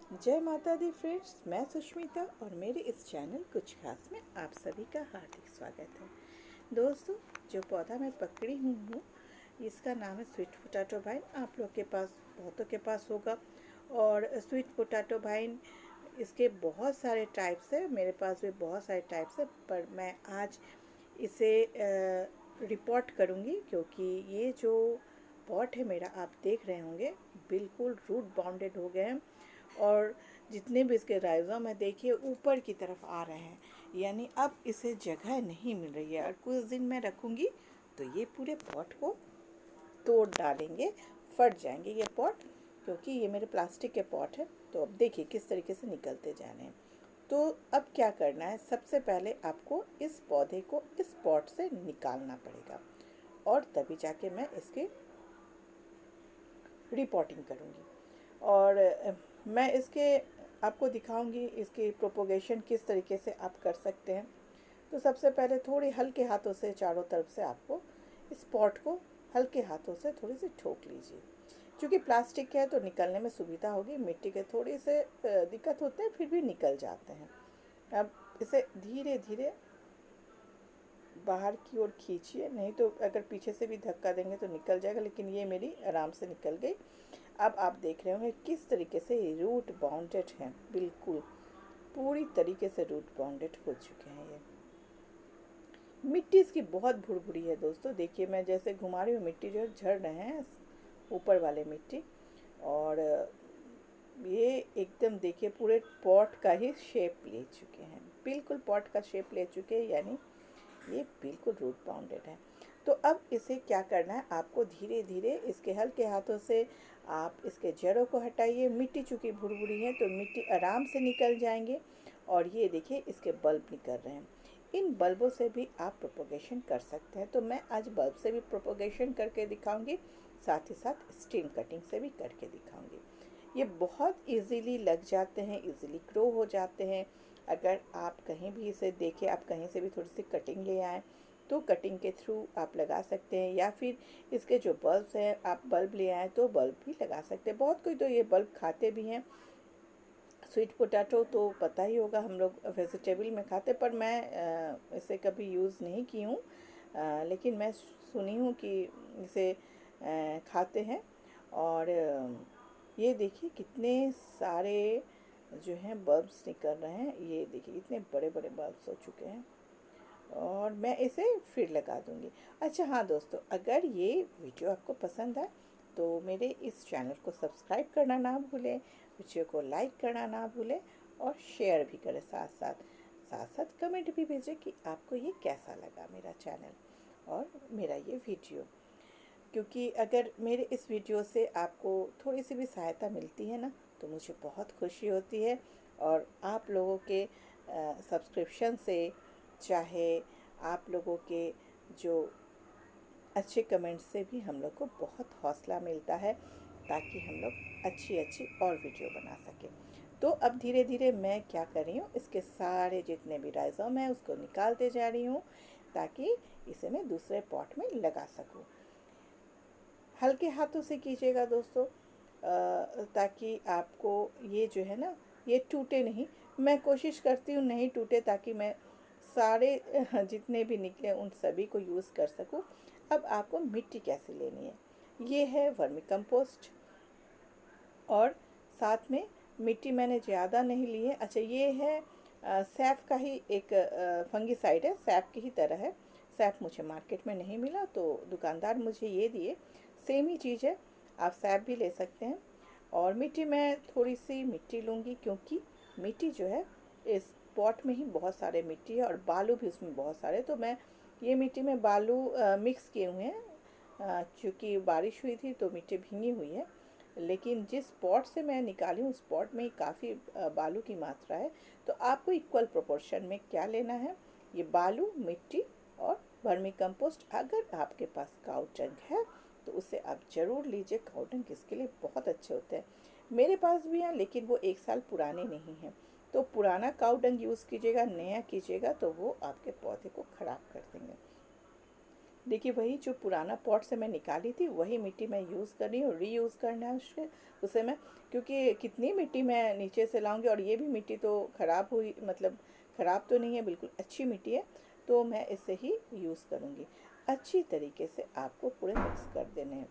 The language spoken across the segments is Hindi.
जय माता दी फ्रेंड्स, मैं सुष्मिता और मेरे इस चैनल कुछ खास में आप सभी का हार्दिक स्वागत है। दोस्तों, जो पौधा मैं पकड़ी हूँ इसका नाम है स्वीट पोटैटो वाइन। आप लोग के पास, बहुतों के पास होगा। और स्वीट पोटैटो वाइन इसके बहुत सारे टाइप्स है, मेरे पास भी बहुत सारे टाइप्स है, पर मैं आज इसे रिपोर्ट करूँगी क्योंकि ये जो पॉट है मेरा, आप देख रहे होंगे, बिल्कुल रूट बाउंडेड हो गए हैं। और जितने भी इसके राइजोम है देखिए ऊपर की तरफ आ रहे हैं, यानी अब इसे जगह नहीं मिल रही है। और कुछ दिन मैं रखूँगी तो ये पूरे पॉट को तोड़ डालेंगे, फट जाएंगे ये पॉट, क्योंकि ये मेरे प्लास्टिक के पॉट है। तो अब देखिए किस तरीके से निकलते जा रहे हैं। तो अब क्या करना है, सबसे पहले आपको इस पौधे को इस पॉट से निकालना पड़ेगा और तभी जाके मैं इसकी रिपोर्टिंग करूँगी। और मैं इसके आपको दिखाऊंगी इसकी प्रोपोगेशन किस तरीके से आप कर सकते हैं। तो सबसे पहले थोड़ी हल्के हाथों से चारों तरफ से आपको इस पॉट को हल्के हाथों से थोड़ी सी ठोक लीजिए। क्योंकि प्लास्टिक के है तो निकलने में सुविधा होगी, मिट्टी के थोड़ी से दिक्कत होते हैं, फिर भी निकल जाते हैं। अब इसे धीरे धीरे बाहर की ओर खींचिए, नहीं तो अगर पीछे से भी धक्का देंगे तो निकल जाएगा, लेकिन ये मेरी आराम से निकल गई। अब आप देख रहे होंगे किस तरीके से रूट बाउंडेड है, बिल्कुल पूरी तरीके से रूट बाउंडेड हो चुके हैं। ये मिट्टी इसकी बहुत भुरभुरी है दोस्तों, देखिए मैं जैसे घुमा रही हूँ मिट्टी जो है झड़ रहे हैं ऊपर वाले मिट्टी। और ये एकदम देखिए पूरे पॉट का ही शेप ले चुके हैं, बिल्कुल पॉट का शेप ले चुके हैं, यानी ये बिल्कुल रूट बाउंडेड है। तो अब इसे क्या करना है, आपको धीरे धीरे इसके हल्के हाथों से आप इसके जड़ों को हटाइए। मिट्टी चूँकि भुरभुरी है तो मिट्टी आराम से निकल जाएंगे। और ये देखिए इसके बल्ब निकल रहे हैं, इन बल्बों से भी आप प्रोपोगेशन कर सकते हैं। तो मैं आज बल्ब से भी प्रोपोगेशन करके दिखाऊंगी, साथ ही साथ स्टीम कटिंग से भी करके दिखाऊंगी। ये बहुत इजीली लग जाते हैं, इजीली ग्रो हो जाते हैं। अगर आप कहीं भी इसे देखें, आप कहीं से भी थोड़ी सी कटिंग ले आएँ तो कटिंग के थ्रू आप लगा सकते हैं, या फिर इसके जो बल्ब हैं आप बल्ब ले आएँ तो बल्ब भी लगा सकते हैं। बहुत कोई तो ये बल्ब खाते भी हैं। स्वीट पोटैटो तो पता ही होगा, हम लोग वेजिटेबल में खाते, पर मैं इसे कभी यूज़ नहीं की हूँ, लेकिन मैं सुनी हूँ कि इसे खाते हैं। और ये देखिए कितने सारे जो हैं बल्ब्स निकल रहे हैं, ये देखिए इतने बड़े बड़े बल्ब्स हो चुके हैं। और मैं इसे फिर लगा दूंगी। अच्छा हाँ दोस्तों, अगर ये वीडियो आपको पसंद आए तो मेरे इस चैनल को सब्सक्राइब करना ना भूलें, वीडियो को लाइक करना ना भूलें और शेयर भी करें। साथ साथ कमेंट भी भेजें कि आपको ये कैसा लगा मेरा चैनल और मेरा ये वीडियो। क्योंकि अगर मेरे इस वीडियो से आपको थोड़ी सी भी सहायता मिलती है ना, तो मुझे बहुत खुशी होती है। और आप लोगों के सब्सक्रिप्शन से, चाहे आप लोगों के जो अच्छे कमेंट्स से भी हम लोग को बहुत हौसला मिलता है, ताकि हम लोग अच्छी अच्छी और वीडियो बना सकें। तो अब धीरे धीरे मैं क्या कर रही हूँ, इसके सारे जितने भी राइजोम है उसको निकालते जा रही हूँ, ताकि इसे मैं दूसरे पॉट में लगा सकूँ। हल्के हाथों से कीजिएगा दोस्तों, ताकि आपको ये जो है ना, ये टूटे नहीं। मैं कोशिश करती हूँ नहीं टूटे, ताकि मैं सारे जितने भी निकले उन सभी को यूज़ कर सकूँ। अब आपको मिट्टी कैसे लेनी है, ये है वर्मी कंपोस्ट, और साथ में मिट्टी मैंने ज़्यादा नहीं ली है। अच्छा, ये है सैफ का ही एक फंगिसाइड है, सैफ की ही तरह है। सैफ मुझे मार्केट में नहीं मिला तो दुकानदार मुझे ये दिए, सेम ही चीज़ है, आप सैफ भी ले सकते हैं। और मिट्टी मैं थोड़ी सी मिट्टी लूँगी, क्योंकि मिट्टी जो है इस पॉट में ही बहुत सारे मिट्टी है और बालू भी उसमें बहुत सारे, तो मैं ये मिट्टी में बालू मिक्स किए हुए हैं। क्योंकि बारिश हुई थी तो मिट्टी भींगी हुई है, लेकिन जिस पॉट से मैं निकाली हूँ उस पॉट में काफ़ी बालू की मात्रा है। तो आपको इक्वल प्रोपोर्शन में क्या लेना है, ये बालू, मिट्टी और वर्मी कंपोस्ट। अगर आपके पास काऊ डंग है तो उसे आप ज़रूर लीजिए, काऊ डंग इसके लिए बहुत अच्छे होते हैं। मेरे पास भी हैं, लेकिन वो 1 साल पुराने नहीं हैं। तो पुराना काऊ डंग यूज़ कीजिएगा, नया कीजिएगा तो वो आपके पौधे को ख़राब कर देंगे। देखिए वही जो पुराना पॉट से मैं निकाली थी वही मिट्टी मैं यूज़ कर रही हूँ, रीयूज़ करना है उसे मैं, क्योंकि कितनी मिट्टी मैं नीचे से लाऊंगी, और ये भी मिट्टी तो ख़राब हुई, मतलब ख़राब तो नहीं है, बिल्कुल अच्छी मिट्टी है, तो मैं इसे ही यूज़ करूँगी। अच्छी तरीके से आपको पूरे मिक्स कर देने हैं।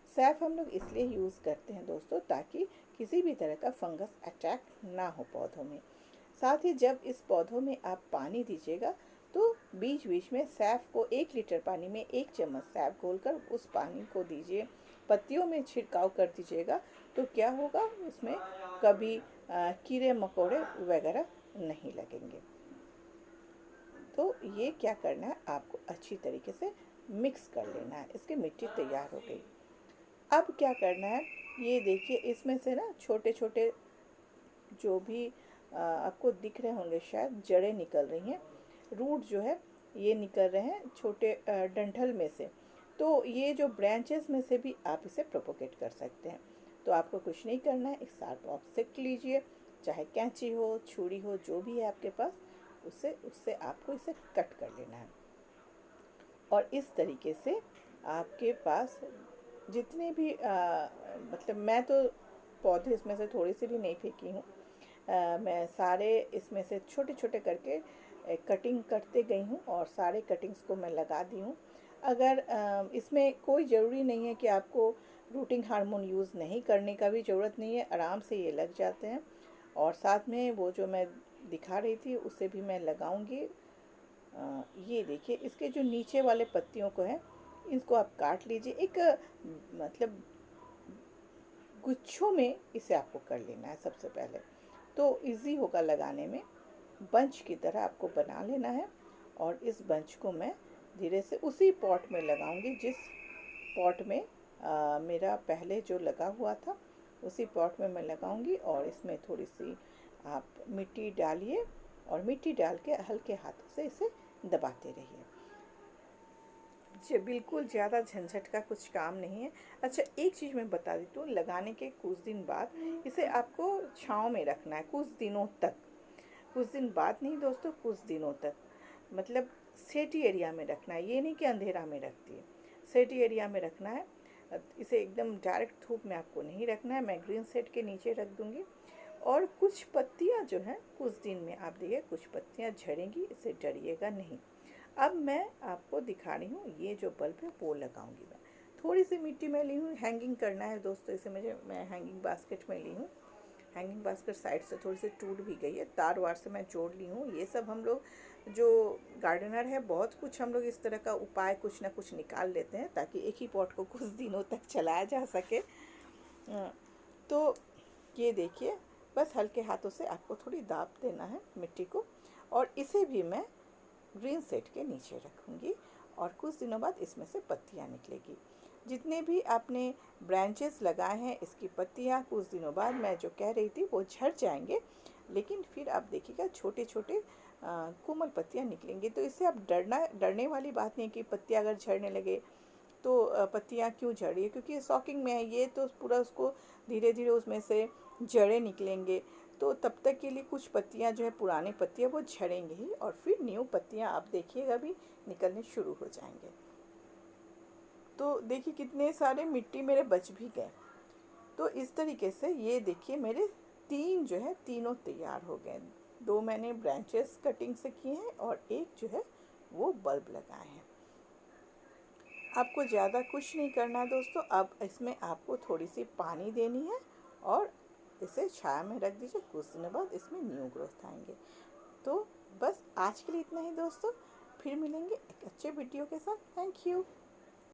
सैफ हम लोग इसलिए यूज़ करते हैं दोस्तों ताकि किसी भी तरह का फंगस अटैक ना हो पौधों में। साथ ही जब इस पौधों में आप पानी दीजिएगा तो बीच बीच में सैफ को 1 लीटर पानी में 1 चम्मच सैफ घोलकर उस पानी को दीजिए, पत्तियों में छिड़काव कर दीजिएगा। तो क्या होगा, इसमें कभी कीड़े मकोड़े वगैरह नहीं लगेंगे। तो ये क्या करना है, आपको अच्छी तरीके से मिक्स कर लेना है। इसकी मिट्टी तैयार हो गई। अब क्या करना है, ये देखिए इसमें से ना छोटे छोटे जो भी आपको दिख रहे होंगे शायद जड़ें निकल रही हैं, रूट जो है ये निकल रहे हैं छोटे डंठल में से। तो ये जो ब्रांचेस में से भी आप इसे प्रोपोगेट कर सकते हैं। तो आपको कुछ नहीं करना है, एक शार्प ऑब्जेक्ट लीजिए, चाहे कैंची हो, छुरी हो, जो भी है आपके पास, उससे आपको इसे कट कर लेना है। और इस तरीके से आपके पास जितने भी मतलब मैं तो पौधे इसमें से थोड़ी सी भी नहीं फेंकी हूँ, मैं सारे इसमें से छोटे छोटे करके कटिंग करते गई हूँ और सारे कटिंग्स को मैं लगा दी हूँ। अगर इसमें कोई ज़रूरी नहीं है कि आपको रूटिंग हार्मोन यूज़ नहीं करने का भी ज़रूरत नहीं है, आराम से ये लग जाते हैं। और साथ में वो जो मैं दिखा रही थी उसे भी मैं लगाऊंगी। ये देखिए इसके जो नीचे वाले पत्तियों को है, इसको आप काट लीजिए। एक मतलब गुच्छों में इसे आपको कर लेना है सबसे पहले, तो इजी होगा लगाने में। बंच की तरह आपको बना लेना है। और इस बंच को मैं धीरे से उसी पॉट में लगाऊंगी जिस पॉट में मेरा पहले जो लगा हुआ था, उसी पॉट में मैं लगाऊंगी। और इसमें थोड़ी सी आप मिट्टी डालिए और मिट्टी डाल के हल्के हाथों से इसे दबाते रहिए। जी बिल्कुल, ज़्यादा झंझट का कुछ काम नहीं है। अच्छा, एक चीज़ मैं बता देती हूँ, लगाने के कुछ दिन बाद इसे आपको छाँव में रखना है कुछ दिनों तक। कुछ दिन बाद नहीं दोस्तों, कुछ दिनों तक, मतलब सेटी एरिया में रखना है, ये नहीं कि अंधेरा में रख दिए, सेटी एरिया में रखना है। इसे एकदम डायरेक्ट धूप में आपको नहीं रखना है, मैं ग्रीन सेट के नीचे रख दूँगी। और कुछ पत्तियाँ जो हैं कुछ दिन में आप देखिए कुछ पत्तियाँ झड़ेंगी, इससे डरिएगा नहीं। अब मैं आपको दिखा रही हूँ ये जो बल्ब है वो लगाऊंगी। मैं थोड़ी सी मिट्टी में ली हूँ, हैंगिंग करना है दोस्तों इसे मुझे, मैं हैंगिंग बास्केट में ली हूँ। हैंगिंग बास्केट साइड से थोड़ी सी टूट भी गई है, तार वार से मैं जोड़ ली हूँ। ये सब हम लोग जो गार्डनर है बहुत कुछ हम लोग इस तरह का उपाय कुछ ना कुछ निकाल लेते हैं ताकि एक ही पॉट को कुछ दिनों तक चलाया जा सके। तो ये देखिए, बस हल्के हाथों से आपको थोड़ी दाब देना है मिट्टी को। और इसे भी मैं ग्रीन सेट के नीचे रखूँगी और कुछ दिनों बाद इसमें से पत्तियाँ निकलेगी। जितने भी आपने ब्रांचेस लगाए हैं इसकी पत्तियाँ कुछ दिनों बाद मैं जो कह रही थी वो झड़ जाएंगे, लेकिन फिर आप देखिएगा छोटे छोटे कोमल पत्तियाँ निकलेंगी। तो इससे आप डरने वाली बात नहीं कि पत्तियाँ अगर झड़ने लगे तो पत्तियाँ क्यों झड़ रही है, क्योंकि शॉकिंग में है ये, तो पूरा उसको धीरे धीरे उसमें से जड़ें निकलेंगे। तो तब तक के लिए कुछ पत्तियाँ जो है पुरानी पत्तियाँ वो झड़ेंगे ही, और फिर न्यू पत्तियाँ आप देखिएगा भी निकलने शुरू हो जाएंगे। तो देखिए कितने सारे मिट्टी मेरे बच भी गए। तो इस तरीके से ये देखिए मेरे 3 जो है तीनों तैयार हो गए। 2 मैंने ब्रांचेस कटिंग से किए हैं और एक जो है वो बल्ब लगाए हैं। आपको ज़्यादा कुछ नहीं करना दोस्तों। अब इसमें आपको थोड़ी सी पानी देनी है और इसे छाया में रख दीजिए। कुछ दिनों बाद इसमें न्यू ग्रोथ आएंगे। तो बस आज के लिए इतना ही दोस्तों, फिर मिलेंगे एक अच्छे वीडियो के साथ। Thank you.